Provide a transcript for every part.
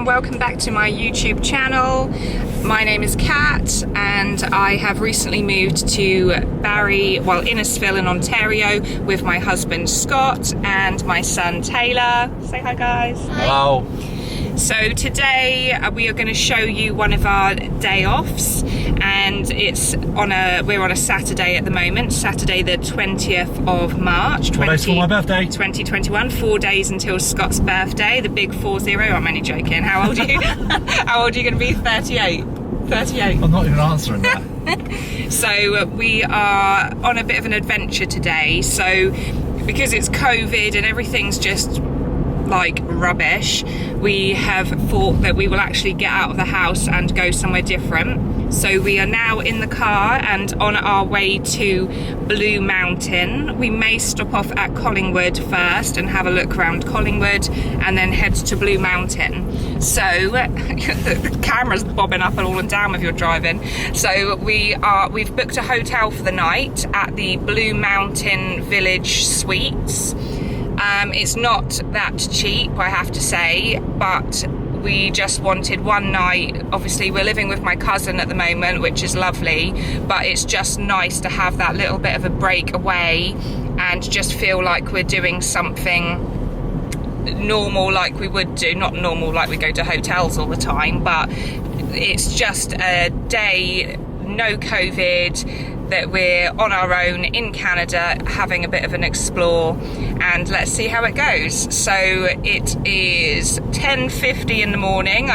and welcome back to my YouTube channel. My name is Kat and I have recently moved to Innisfil in Ontario with my husband Scott and my son Taylor. Say hi guys. Hello. So today we are going to show you one of our day offs, and we're on a Saturday at the moment, Saturday the 20th of March 4 days for my birthday. 2021, 4 days until Scott's birthday, the big 40. I'm only joking. How old are you? How old are you going to be? 38. 38. I'm not even answering that. So we are on a bit of an adventure today. So because it's COVID and everything's just like rubbish, we have thought that we will actually get out of the house and go somewhere different. So we are now in the car and on our way to Blue Mountain. We may stop off at Collingwood first and have a look around Collingwood and then head to Blue Mountain. So the camera's bobbing up and all and down with your driving. So we've booked a hotel for the night at the Blue Mountain Village Suites. It's not that cheap, I have to say, but we just wanted one night. Obviously we're living with my cousin at the moment, which is lovely, but it's just nice to have that little bit of a break away and just feel like we're doing something normal like we would do. Not normal like we go to hotels all the time, but it's just a day, no COVID, that we're on our own in Canada having a bit of an explore, and let's see how it goes. So it is 10:50 in the morning.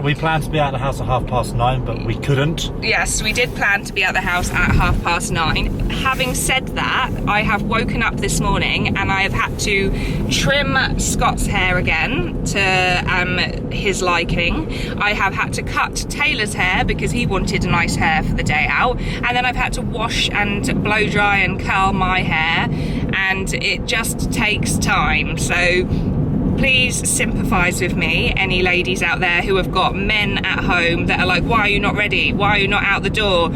We planned to be out of the house at 9:30, but we couldn't. Yes, we did plan to be at the house at 9:30. Having said that, I have woken up this morning and I have had to trim Scott's hair again to his liking. I have had to cut Taylor's hair because he wanted a nice hair for the day out, and then I've had to wash and blow dry and curl my hair, and it just takes time. So please sympathise with me, any ladies out there who have got men at home that are like, why are you not ready? Why are you not out the door?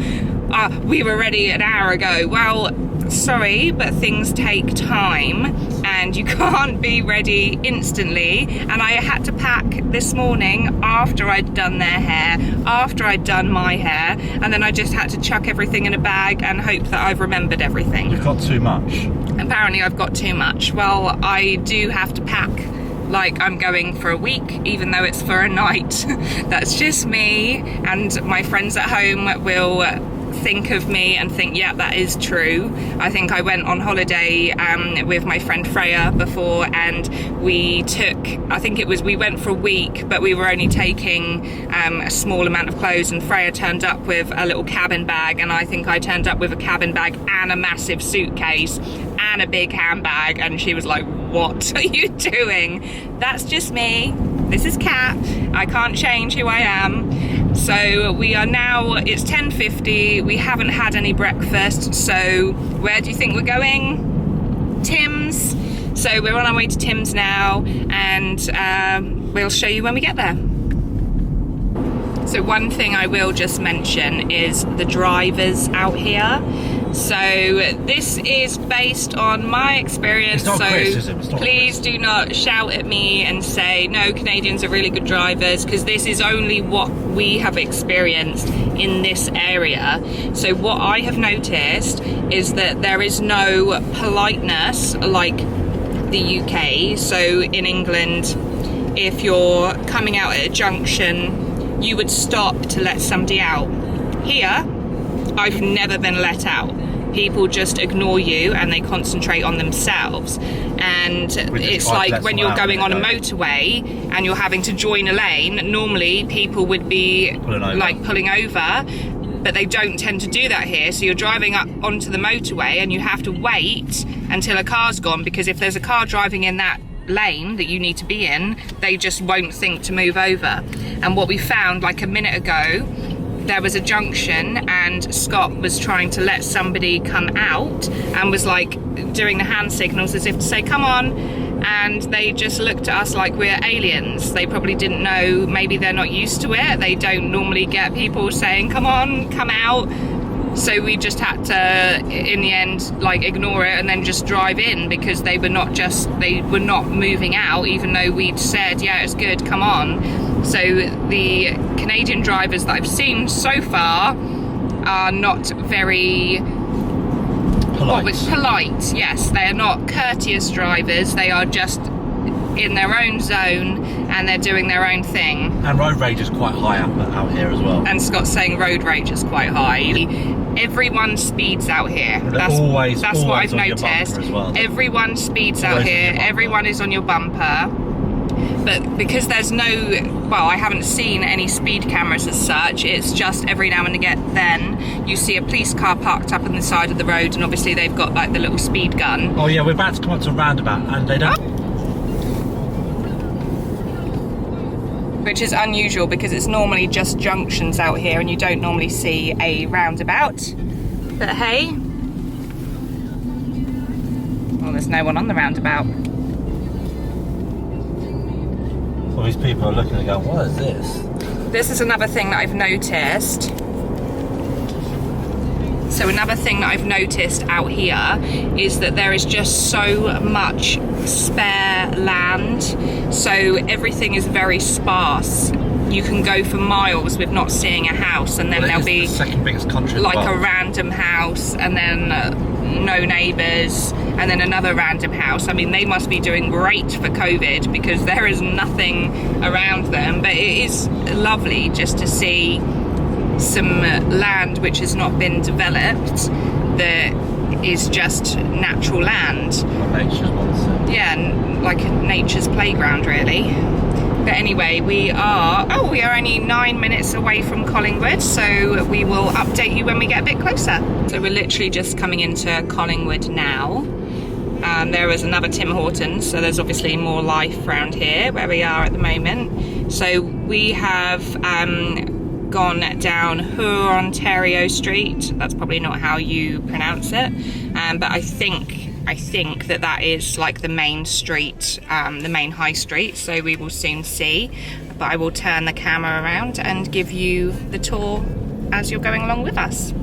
We were ready an hour ago. Well, sorry, but things take time and you can't be ready instantly. And I had to pack this morning after I'd done their hair, after I'd done my hair, and then I just had to chuck everything in a bag and hope that I've remembered everything. You've got too much. Apparently I've got too much. Well, I do have to pack like I'm going for a week, even though it's for a night. That's just me, and my friends at home will think of me and think, yeah, that is true. I think I went on holiday with my friend Freya before, and we went for a week, but we were only taking a small amount of clothes, and Freya turned up with a little cabin bag, and I think I turned up with a cabin bag and a massive suitcase and a big handbag, and she was like, what are you doing? That's just me. This is Kat. I can't change who I am. So we are now, it's 10:50, we haven't had any breakfast, so where do you think we're going? Tim's. So we're on our way to Tim's now, and we'll show you when we get there. So one thing I will just mention is the drivers out here. So this is based on my experience, it's not so criticism, please do not shout at me and say, no, Canadians are really good drivers, because this is only what we have experienced in this area. So what I have noticed is that there is no politeness like the UK. So in England, if you're coming out at a junction, you would stop to let somebody out. Here, I've never been let out. People just ignore you and they concentrate on themselves. And it's like when you're going on a motorway and you're having to join a lane, normally people would be pulling over, but they don't tend to do that here. So you're driving up onto the motorway and you have to wait until a car's gone, because if there's a car driving in that lane that you need to be in, they just won't think to move over. And what we found like a minute ago, there was a junction and Scott was trying to let somebody come out and was like doing the hand signals as if to say, come on, and they just looked at us like we're aliens. They probably didn't know, maybe they're not used to it. They don't normally get people saying, come on, come out. So we just had to, in the end, like ignore it and then just drive in, because they were not moving out, even though we'd said, yeah, it's good, come on. So the Canadian drivers that I've seen so far are not very polite. Yes, they are not courteous drivers. They are just in their own zone and they're doing their own thing. And road rage is quite high out here as well. And Scott's saying road rage is quite high. Everyone speeds out here. That's what I've noticed. Well. Everyone speeds out here. Everyone is on your bumper. But because there's I haven't seen any speed cameras as such. It's just every now and then you see a police car parked up on the side of the road, and obviously they've got like the little speed gun. Oh yeah, we're about to come up to a roundabout, and they don't. Which is unusual because it's normally just junctions out here and you don't normally see a roundabout. But hey, well, there's no one on the roundabout. All these people are looking and going, what is this? This is another thing that I've noticed. So another thing that I've noticed out here is that there is just so much spare land. So everything is very sparse. You can go for miles with not seeing a house, and then there'll be the second biggest country like a random house, and then no neighbours, and then another random house. I mean, they must be doing great for COVID because there is nothing around them. But it is lovely just to see some land which has not been developed, that is just natural land. Yeah, and like nature's playground really. But anyway, we are only 9 minutes away from Collingwood, so we will update you when we get a bit closer. So we're literally just coming into Collingwood now. There is another Tim Hortons, so there's obviously more life around here where we are at the moment. So we have gone down Ontario Street. That's probably not how you pronounce it, but I think that is like the main street, the main high street, so we will soon see. But I will turn the camera around and give you the tour as you're going along with us.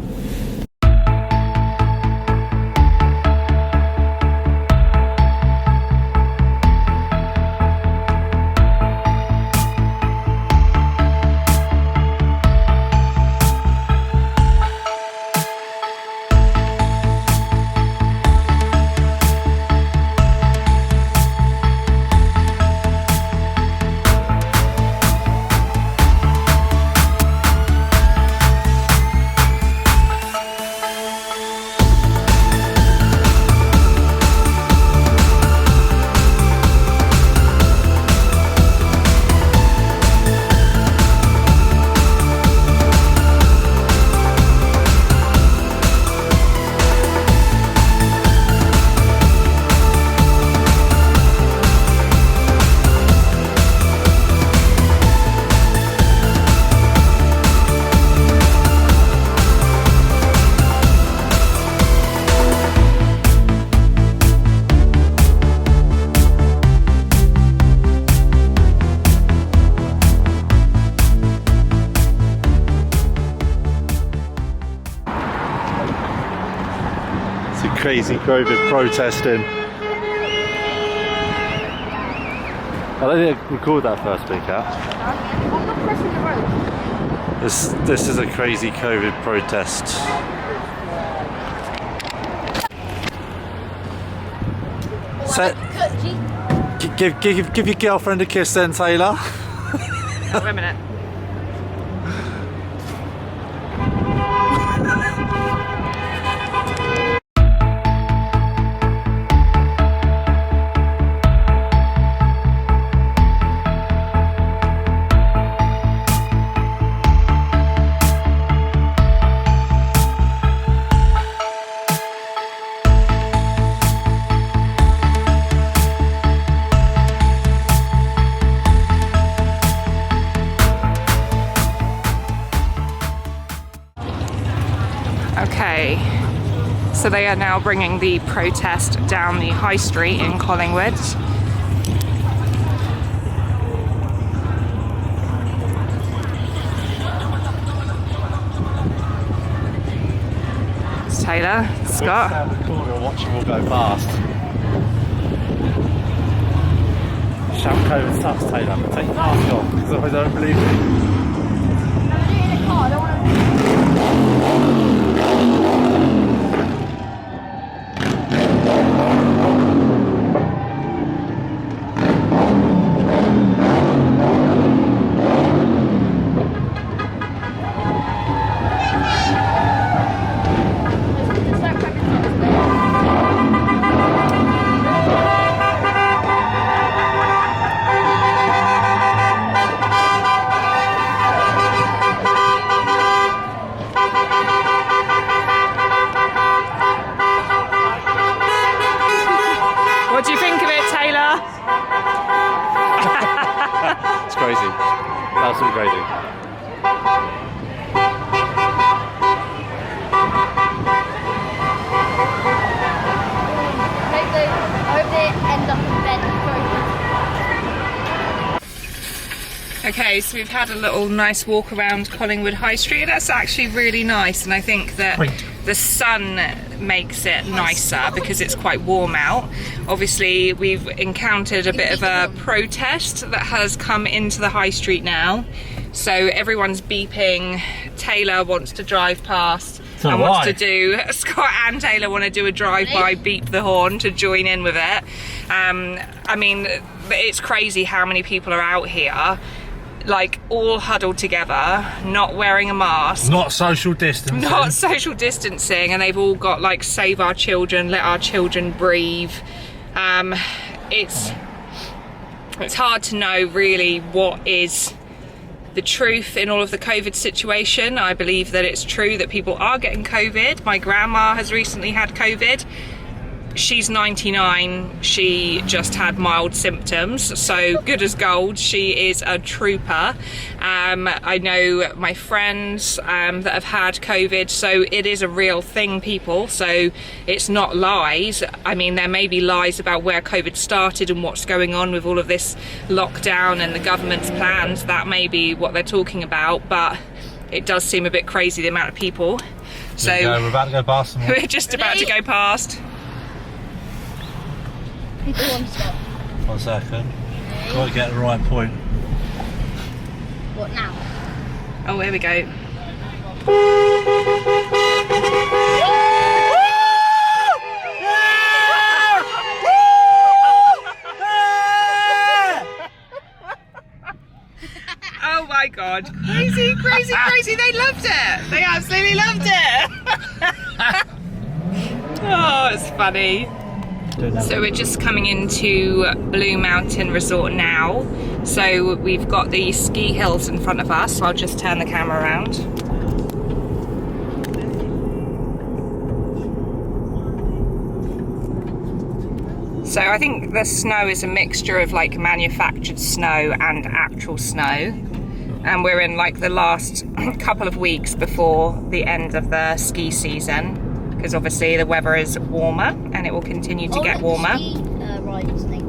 Crazy COVID protesting. I don't think I recorded that first bit out. I'm not pressing the road. This is a crazy COVID protest. So, give your girlfriend a kiss then, Taylor. Wait a minute. Okay, so they are now bringing the protest down the high street in Collingwood. It's Taylor, Scott. Stand the corner and watch them all go past. COVID sucks, Taylor. Take your mask off, because otherwise I don't believe you. I'm gonna do it in the car. I don't want What do you think of it, Taylor? It's crazy. Absolutely crazy. I hope they end up in bed. Okay, so we've had a little nice walk around Collingwood High Street. That's actually really nice, and I think that the sun makes it nicer because it's quite warm out. Obviously, we've encountered a bit of a protest that has come into the high street now. So everyone's beeping. Taylor wants to drive past and wants to do, Scott and Taylor want to do a drive-by, beep the horn to join in with it. I mean, it's crazy how many people are out here, like all huddled together, not wearing a mask. Not social distancing. Not social distancing, and they've all got like "Save our children, let our children breathe." It's hard to know really what is the truth in all of the COVID situation. I believe that it's true that people are getting COVID. My grandma has recently had COVID. She's 99, she just had mild symptoms, so good as gold. She is a trooper. I know my friends that have had COVID, so it is a real thing, people, so it's not lies. I mean, there may be lies about where COVID started and what's going on with all of this lockdown and the government's plans. That may be what they're talking about, but it does seem a bit crazy, the amount of people. So we're about to go past them. We're just about to go past. People want to stop. 1 second. Got to get the right point. What now? Oh, here we go. Oh my God. Crazy, crazy, crazy. They loved it. They absolutely loved it. Oh, it's funny. So we're just coming into Blue Mountain Resort now. So we've got the ski hills in front of us. So I'll just turn the camera around. So I think the snow is a mixture of like manufactured snow and actual snow. And we're in like the last couple of weeks before the end of the ski season, because obviously the weather is warmer and it will continue to get warmer. Ski, rides things.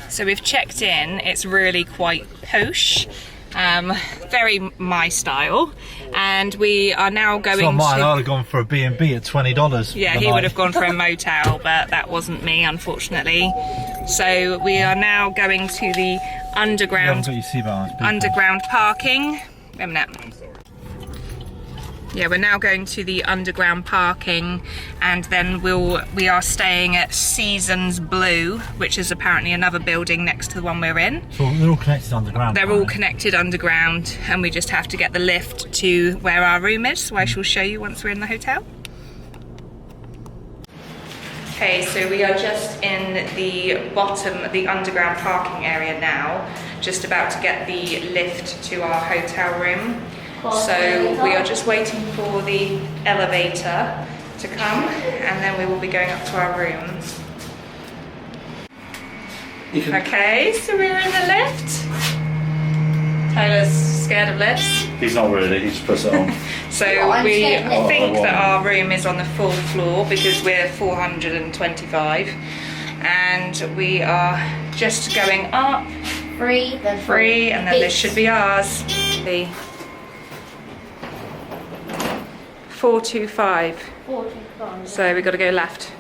So we've checked in, it's really quite posh, very my style, and we are now going It's not mine, to... I'd have gone for a B&B at $20. Yeah, he would have gone for a motel, but that wasn't me, unfortunately. So we are now going to the underground parking. Wait a minute. Yeah, we're now going to the underground parking, and then we are staying at Seasons Blue, which is apparently another building next to the one we're in. So they're all connected underground. They're all connected underground, and we just have to get the lift to where our room is, so I shall show you once we're in the hotel. Okay, so we are just in the bottom, the underground parking area now, just about to get the lift to our hotel room. So we are just waiting for the elevator to come, and then we will be going up to our rooms. Okay, so we're in the lift. Taylor's scared of lifts? He's not really, he just puts it on. So I'm we scared of lifts. think that our room is on the 4th floor because we're 425, and we are just going up. 3, then 3, and then this should be ours. The 425. 425. So we got to go left.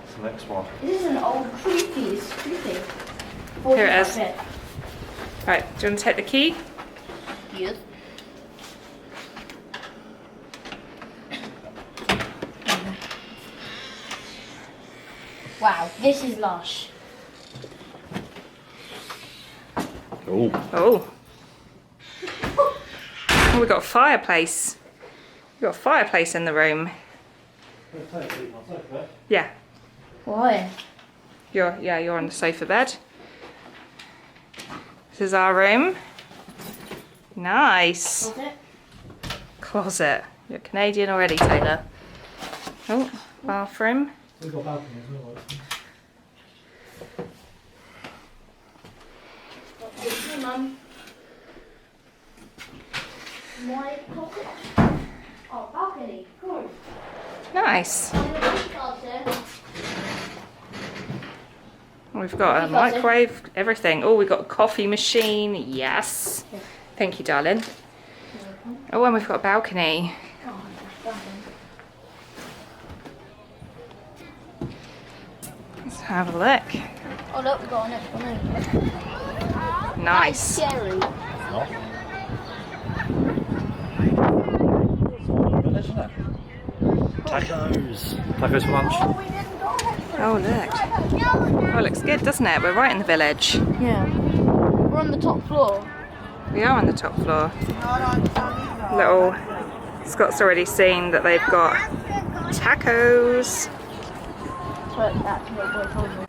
It's the next one. This is an old creepy. It's creepy. Here it is. 45. Right, do you want to take the key? Yes. Wow, this is lush. Oh. Oh. Oh, we've got a fireplace. We've got a fireplace in the room. Yeah. Why? You're on the sofa bed. This is our room. Nice. Was it? Closet. You're Canadian already, Taylor. Oh, bathroom. We've got balcony as well. What's your mum? My pocket. Oh, balcony. Cool. Nice. I'm gonna put cards there. We've got a microwave, everything. Oh, we've got a coffee machine. Yes. Thank you, darling. Oh, and we've got a balcony. Oh, balcony. Let's have a look. Oh, look, we got an extra one. Nice. Scary. Tacos. Tacos for lunch. Oh, we didn't go there. Oh, look. Oh, it looks good, doesn't it? We're right in the village. Yeah. We're on the top floor. We are on the top floor. Little Scott's already seen that they've got tacos. That's what boy told me.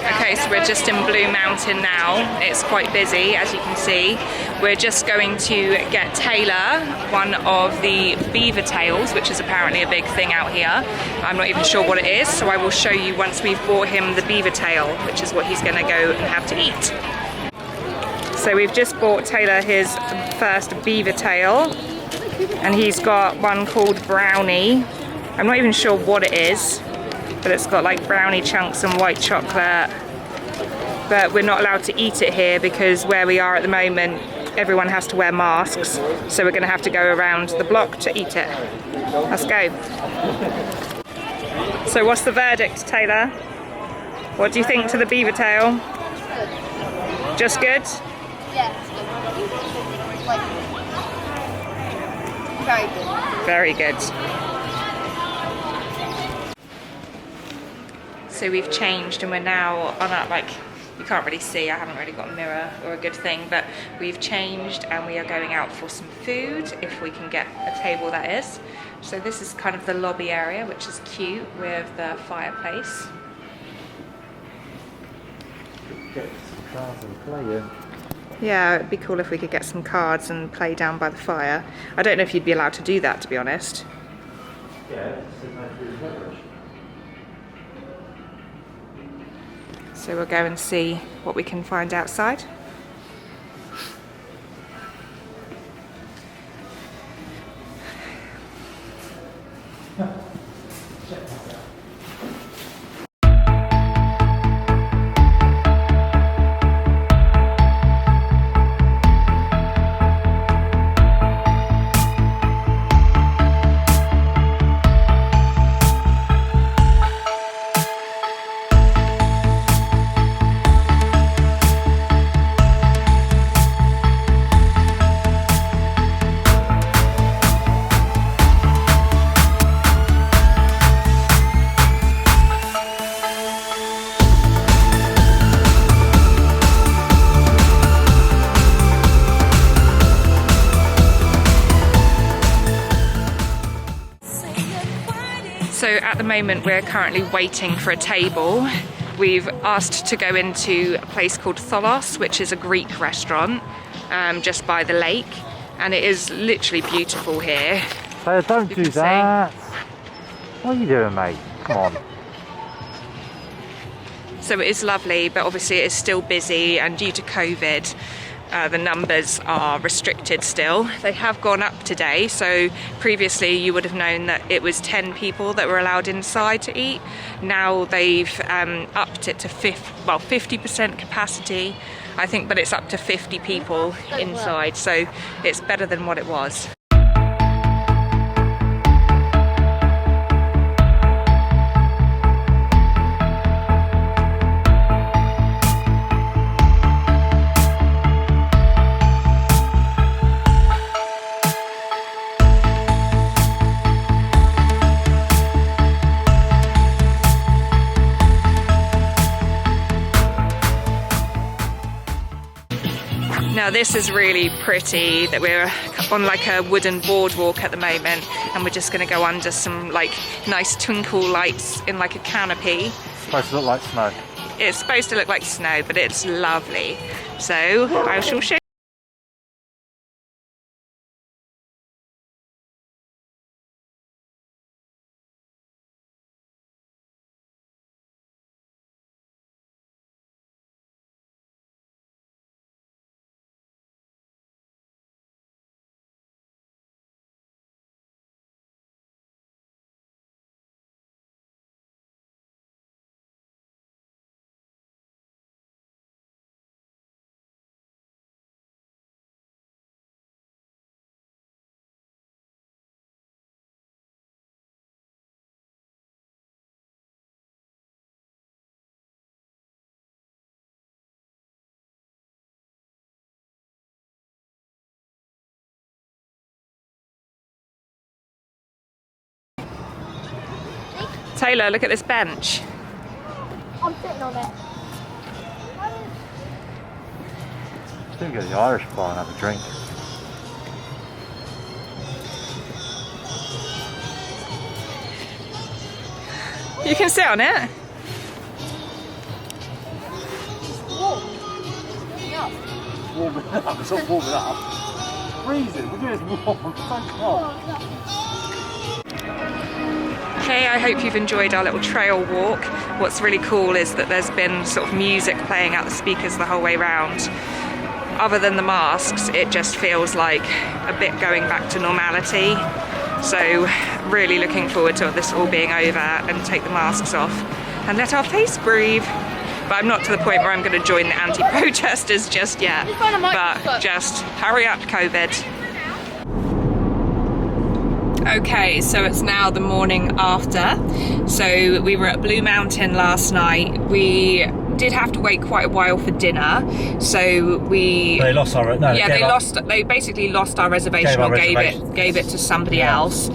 Okay, so we're just in Blue Mountain now. It's quite busy, as you can see. We're just going to get Taylor one of the beaver tails, which is apparently a big thing out here. I'm not even sure what it is, so I will show you once we've bought him the beaver tail, which is what he's going to go and have to eat. So we've just bought Taylor his first beaver tail, and he's got one called brownie. I'm not even sure what it is, but it's got like brownie chunks and white chocolate. But we're not allowed to eat it here because where we are at the moment, everyone has to wear masks. So we're going to have to go around the block to eat it. Let's go. So what's the verdict, Taylor? What do you think to the beaver tail? Just good? Yeah, it's good. Like, very good. Very good. So we've changed and we're now on a, like, you can't really see, I haven't really got a mirror or a good thing, but we've changed and we are going out for some food, if we can get a table that is. So this is kind of the lobby area, which is cute with the fireplace. Get some cards and play in. Yeah, it'd be cool if we could get some cards and play down by the fire. I don't know if you'd be allowed to do that, to be honest. Yeah, it's a nice little beverage. So we'll go and see what we can find outside. So at the moment we're currently waiting for a table. We've asked to go into a place called Tholos, which is a Greek restaurant just by the lake, and it is literally beautiful here. Taylor, don't You do can see. that. What are you doing, mate? Come on. So it is lovely, but obviously it is still busy, and due to COVID, the numbers are restricted still. They have gone up today, so previously you would have known that it was 10 people that were allowed inside to eat. Now they've upped it to 50% capacity, I think, but it's up to 50 people inside, so it's better than what it was. Now this is really pretty, that we're on like a wooden boardwalk at the moment, and we're just going to go under some like nice twinkle lights in like a canopy. It's supposed to look like snow. It's supposed to look like snow, but it's lovely. So I shall show you. Taylor, look at this bench. I'm sitting on it. Still go to the Irish bar and have a drink. You can sit on it. Warm. Yeah. Warming up, it's not warming up. Freezing, we're doing this warm, it's so cold. Okay, I hope you've enjoyed our little trail walk. What's really cool is that there's been sort of music playing out the speakers the whole way round. Other than the masks, it just feels like a bit going back to normality. So really looking forward to this all being over and take the masks off and let our face breathe. But I'm not to the point where I'm going to join the anti-protesters just yet. But just hurry up, COVID. Okay, so it's now the morning after. So we were at Blue Mountain last night. We did have to wait quite a while for dinner, so They lost our they basically lost our reservation or gave it to somebody else.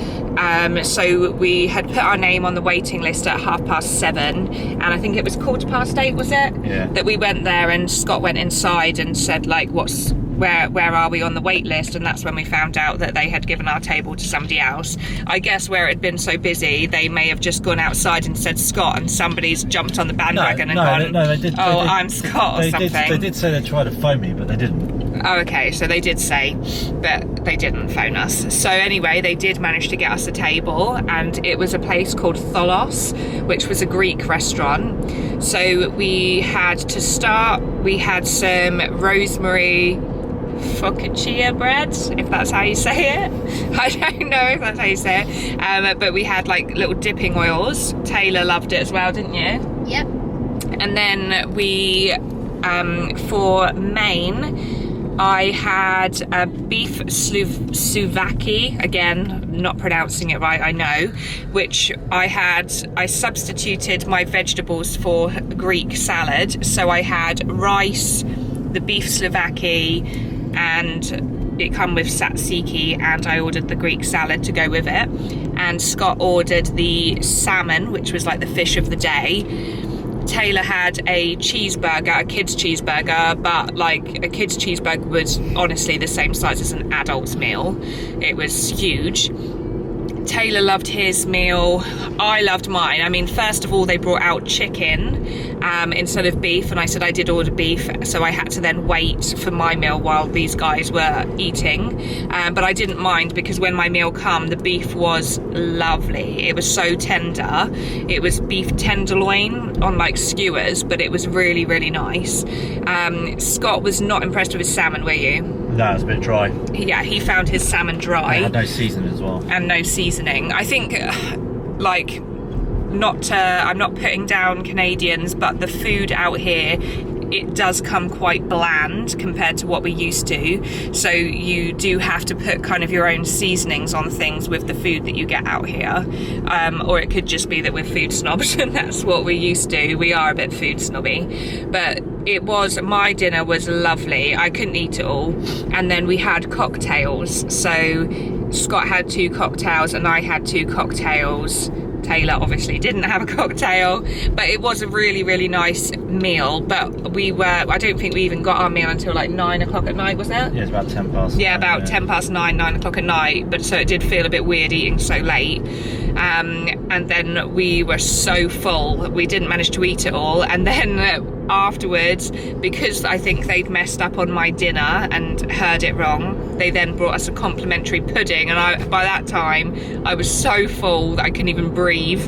So we had put our name on the waiting list at 7:30, and I think it was 8:15, was it? Yeah. That we went there, and Scott went inside and said like, where are we on the wait list? And that's when we found out that they had given our table to somebody else. I guess where it had been so busy, they may have just gone outside and said Scott, and somebody's jumped on the bandwagon they did. I'm Scott or something. They did say they tried to phone me, but they didn't. Oh, okay, so they did say, but they didn't phone us. So anyway, they did manage to get us a table, and it was a place called Tholos, which was a Greek restaurant. So we had to start, we had some rosemary focaccia bread, if that's how you say it. I don't know if that's how you say it. But we had like little dipping oils. Taylor loved it as well, didn't you? Yep. And then we, for main, I had a beef souvlaki, again, not pronouncing it right, I know, which I substituted my vegetables for Greek salad. So I had rice, the beef souvlaki, and it come with tzatziki, and I ordered the Greek salad to go with it. And Scott ordered the salmon, which was like the fish of the day. Taylor had a cheeseburger, a kid's cheeseburger, but like a kid's cheeseburger was honestly the same size as an adult's meal. It was huge. Taylor loved his meal. I loved mine. I mean, first of all, they brought out chicken instead of beef, and I said I did order beef, so I had to then wait for my meal while these guys were eating. But I didn't mind, because when my meal came, the beef was lovely. It was so tender. It was beef tenderloin on like skewers, but it was really, really nice. Scott was not impressed with his salmon, were you? No, it's a bit dry. Yeah, he found his salmon dry. It had no seasoning as well. And no seasoning. I think, like, I'm not putting down Canadians, but the food out here, it does come quite bland compared to what we're used to. So you do have to put kind of your own seasonings on things with the food that you get out here. Or it could just be that we're food snobs and that's what we're used to. We are a bit food snobby. But my dinner was lovely. I couldn't eat it all. And then we had cocktails. So Scott had 2 cocktails and I had 2 cocktails. Taylor obviously didn't have a cocktail, but it was a really, really nice meal. But I don't think we even got our meal until like 9 o'clock at night, was it? Yeah, it's about 10 past. Yeah, about 10 past 9, 9 o'clock at night. But so it did feel a bit weird eating so late. And then we were so full, we didn't manage to eat it all. And then afterwards, because I think they'd messed up on my dinner and heard it wrong, they then brought us a complimentary pudding, and by that time I was so full that I couldn't even breathe,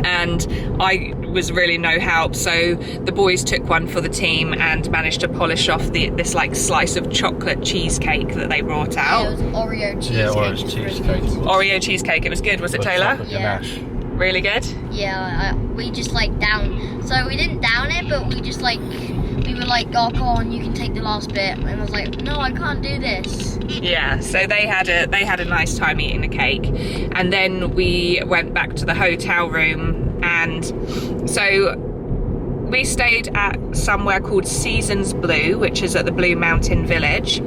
and I was really no help. So the boys took one for the team and managed to polish off this like slice of chocolate cheesecake that they brought out. Yeah, it was Oreo cheesecake. Yeah, Oreo cheesecake. Oreo cheesecake. It was good, was it, Taylor? Yeah. Really good? Yeah, we just like so we didn't down it, but we just like, we were like, oh, go on, you can take the last bit. And I was like, no, I can't do this. Yeah, so they had a nice time eating the cake. And then we went back to the hotel room, and so we stayed at somewhere called Seasons Blue, which is at the Blue Mountain Village.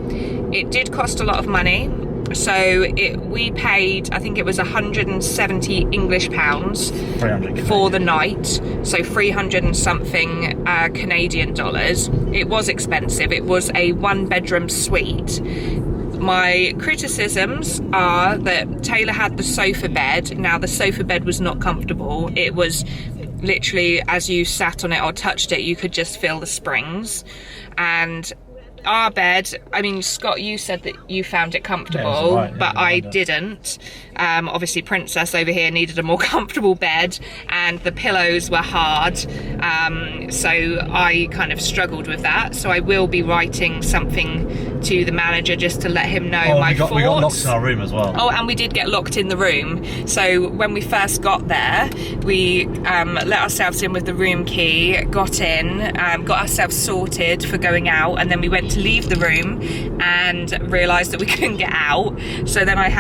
It did cost a lot of money. So we paid, I think it was 170 English pounds for the night, so 300 and something Canadian dollars. It was expensive. It was a 1-bedroom suite. My criticisms are that Taylor had the sofa bed. Now, the sofa bed was not comfortable. It was literally, as you sat on it or touched it, you could just feel the springs. And our bed, I mean, Scott, you said that you found it comfortable, but I didn't. Obviously Princess over here needed a more comfortable bed, and the pillows were hard, so I kind of struggled with that. So I will be writing something to the manager just to let him know my thoughts. We got locked in our room as well. Oh, and we did get locked in the room. So when we first got there, we let ourselves in with the room key, got in, got ourselves sorted for going out, and then we went to leave the room and realised that we couldn't get out. So then I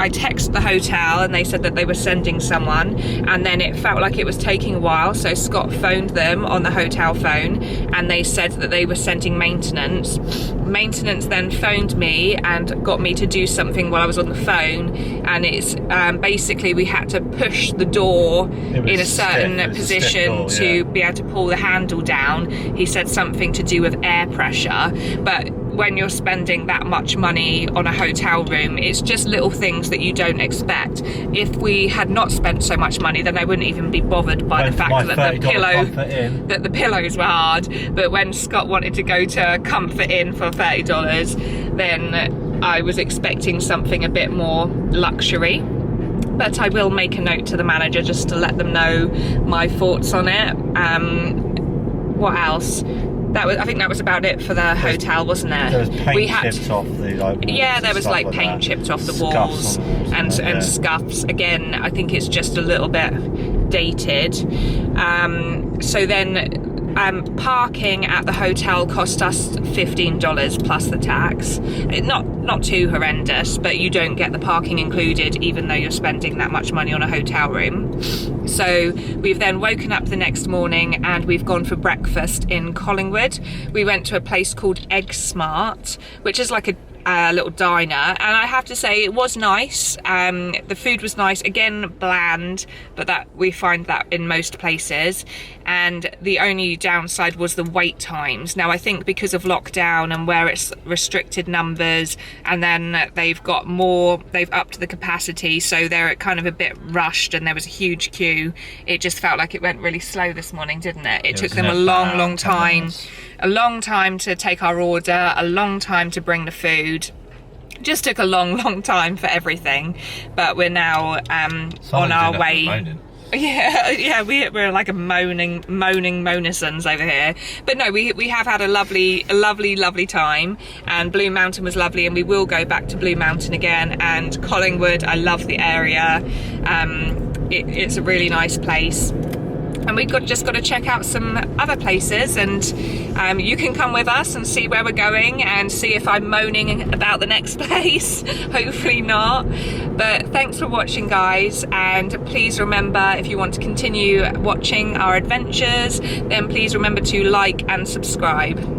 texted the hotel and they said that they were sending someone, and then it felt like it was taking a while, so Scott phoned them on the hotel phone and they said that they were sending maintenance. Maintenance then phoned me and got me to do something while I was on the phone, and it's basically we had to push the door in a certain position to be able to pull the handle down. He said something to do with air pressure, but when you're spending that much money on a hotel room, it's just little things that you don't expect. If we had not spent so much money, then I wouldn't even be bothered by the fact that the pillows were hard. But when Scott wanted to go to Comfort Inn for $30, then I was expecting something a bit more luxury. But I will make a note to the manager just to let them know my thoughts on it. What else? I think that was about it for the hotel, wasn't there? There was paint chipped off the walls. Yeah, there was like paint chipped off the walls and scuffs. Again, I think it's just a little bit dated. So then parking at the hotel cost us $15 plus the tax. Not too horrendous, but you don't get the parking included even though you're spending that much money on a hotel room. So we've then woken up the next morning and we've gone for breakfast in Collingwood. We went to a place called Egg Smart, which is like little diner, and I have to say it was nice. The food was nice, again bland, but that we find that in most places. And the only downside was the wait times. Now I think because of lockdown and where it's restricted numbers, and then they've upped the capacity, so they're kind of a bit rushed, and there was a huge queue. It just felt like it went really slow this morning, didn't it? It took them a long time. A long time to take our order, a long time to bring the food. Just took a long time for everything. But we're now on our way. Yeah, we're like a moaning monisons over here. But no, we have had a lovely time, and Blue Mountain was lovely, and we will go back to Blue Mountain again. And Collingwood, I love the area. It's a really nice place. And we've just got to check out some other places, and you can come with us and see where we're going and see if I'm moaning about the next place. Hopefully not. But thanks for watching, guys, and please remember, if you want to continue watching our adventures, then please remember to like and subscribe.